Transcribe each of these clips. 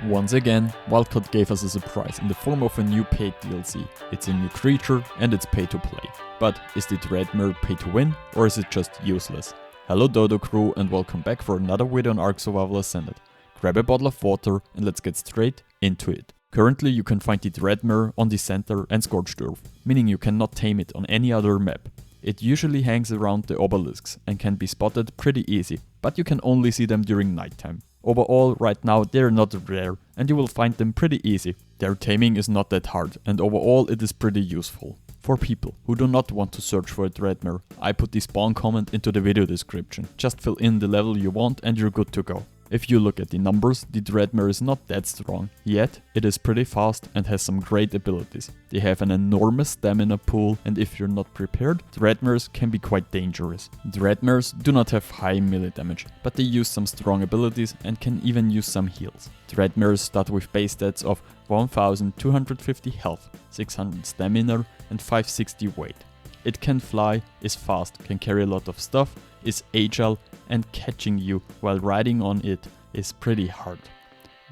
Once again, Wildcard gave us a surprise in the form of a new paid DLC. It's a new creature and it's pay to play. But is the DREADMARE pay to win or is it just useless? Hello Dodo crew and welcome back for another video on ARK Survival Ascended. Grab a bottle of water and let's get straight into it. Currently you can find the DREADMARE on the center and Scorched Earth, meaning you cannot tame it on any other map. It usually hangs around the obelisks and can be spotted pretty easy, but you can only see them during nighttime. Overall, right now they're not rare and you will find them pretty easy. Their taming is not that hard and overall it is pretty useful. For people who do not want to search for a DREADMARE, I put the spawn comment into the video description. Just fill in the level you want and you're good to go. If you look at the numbers, the DREADMARE is not that strong, yet it is pretty fast and has some great abilities. They have an enormous stamina pool and if you're not prepared, DREADMAREs can be quite dangerous. DREADMAREs do not have high melee damage, but they use some strong abilities and can even use some heals. DREADMAREs start with base stats of 1250 health, 600 stamina and 560 weight. It can fly, is fast, can carry a lot of stuff, is agile, and catching you while riding on it is pretty hard.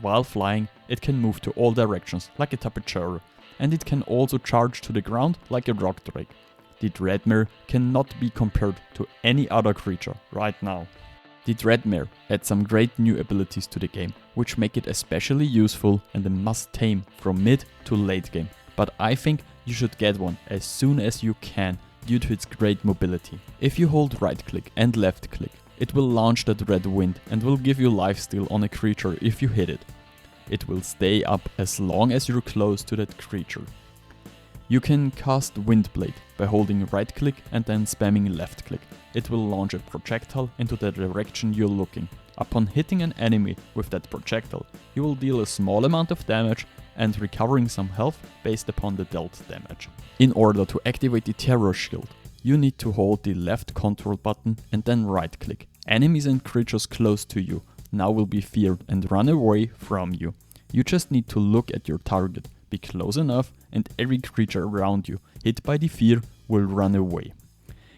While flying, it can move to all directions like a tapir, and it can also charge to the ground like a rock drake. The DREADMARE cannot be compared to any other creature right now. The DREADMARE adds some great new abilities to the game, which make it especially useful and a must tame from mid to late game. But I think you should get one as soon as you can due to its great mobility. If you hold right click and left click, it will launch that red wind and will give you lifesteal on a creature if you hit it. It will stay up as long as you're close to that creature. You can cast Windblade by holding right click and then spamming left click. It will launch a projectile into the direction you're looking. Upon hitting an enemy with that projectile, you will deal a small amount of damage and recovering some health based upon the dealt damage. In order to activate the terror shield, you need to hold the left control button and then right click. Enemies and creatures close to you now will be feared and run away from you. You just need to look at your target, be close enough and every creature around you hit by the fear will run away.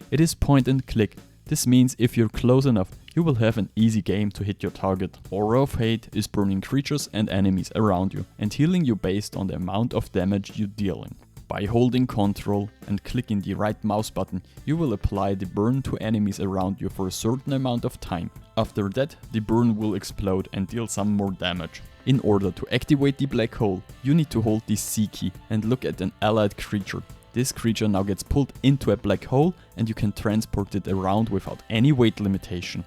It is point and click. This means if you're close enough, you will have an easy game to hit your target. Aura of Hate is burning creatures and enemies around you and healing you based on the amount of damage you dealing. By holding Ctrl and clicking the right mouse button, you will apply the burn to enemies around you for a certain amount of time. After that, the burn will explode and deal some more damage. In order to activate the black hole, you need to hold the C key and look at an allied creature. This creature now gets pulled into a black hole and you can transport it around without any weight limitation.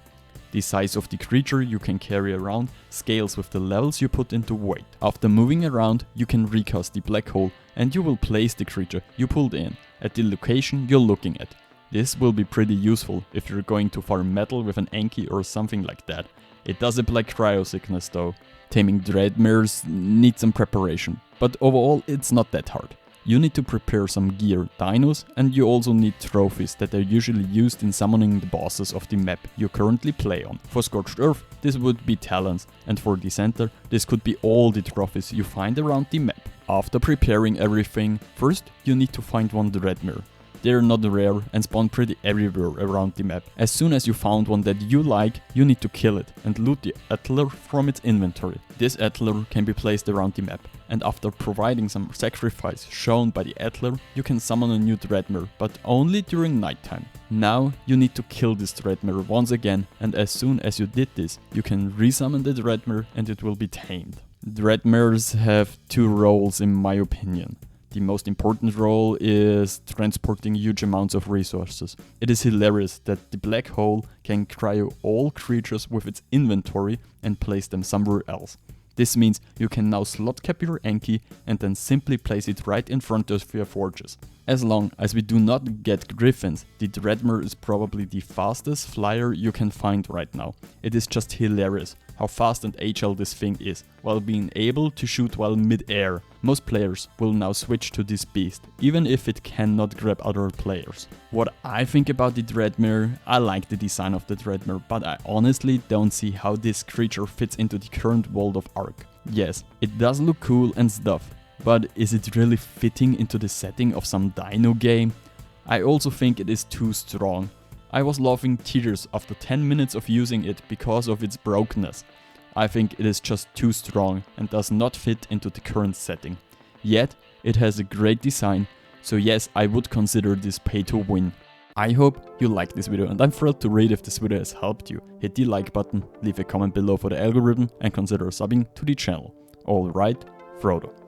The size of the creature you can carry around scales with the levels you put into weight. After moving around, you can recast the black hole and you will place the creature you pulled in at the location you're looking at. This will be pretty useful if you're going to farm metal with an Anki or something like that. It does apply cryo sickness though. Taming DREADMAREs needs some preparation, but overall it's not that hard. You need to prepare some gear, dinos, and you also need trophies that are usually used in summoning the bosses of the map you currently play on. For Scorched Earth, this would be talents, and for the center, this could be all the trophies you find around the map. After preparing everything, first you need to find one DREADMARE. They are not rare and spawn pretty everywhere around the map. As soon as you found one that you like, you need to kill it and loot the Attler from its inventory. This Attler can be placed around the map, and after providing some sacrifice shown by the Attler, you can summon a new DREADMARE, but only during nighttime. Now you need to kill this DREADMARE once again, and as soon as you did this, you can resummon the DREADMARE and it will be tamed. DREADMAREs have two roles in my opinion. The most important role is transporting huge amounts of resources. It is hilarious that the black hole can cryo all creatures with its inventory and place them somewhere else. This means you can now slot cap your Anki and then simply place it right in front of your forges. As long as we do not get griffins, the DREADMARE is probably the fastest flyer you can find right now. It is just hilarious how fast and agile this thing is, while being able to shoot while mid-air. Most players will now switch to this beast, even if it cannot grab other players. What I think about the DREADMARE, I like the design of the DREADMARE, but I honestly don't see how this creature fits into the current world of ARK. Yes, it does look cool and stuff, but is it really fitting into the setting of some dino game? I also think it is too strong. I was laughing tears after 10 minutes of using it because of its brokenness. I think it is just too strong and does not fit into the current setting. Yet, it has a great design, so yes, I would consider this pay to win. I hope you liked this video, and I'm thrilled to read if this video has helped you. Hit the like button, leave a comment below for the algorithm, and consider subbing to the channel. Alright, Frodo.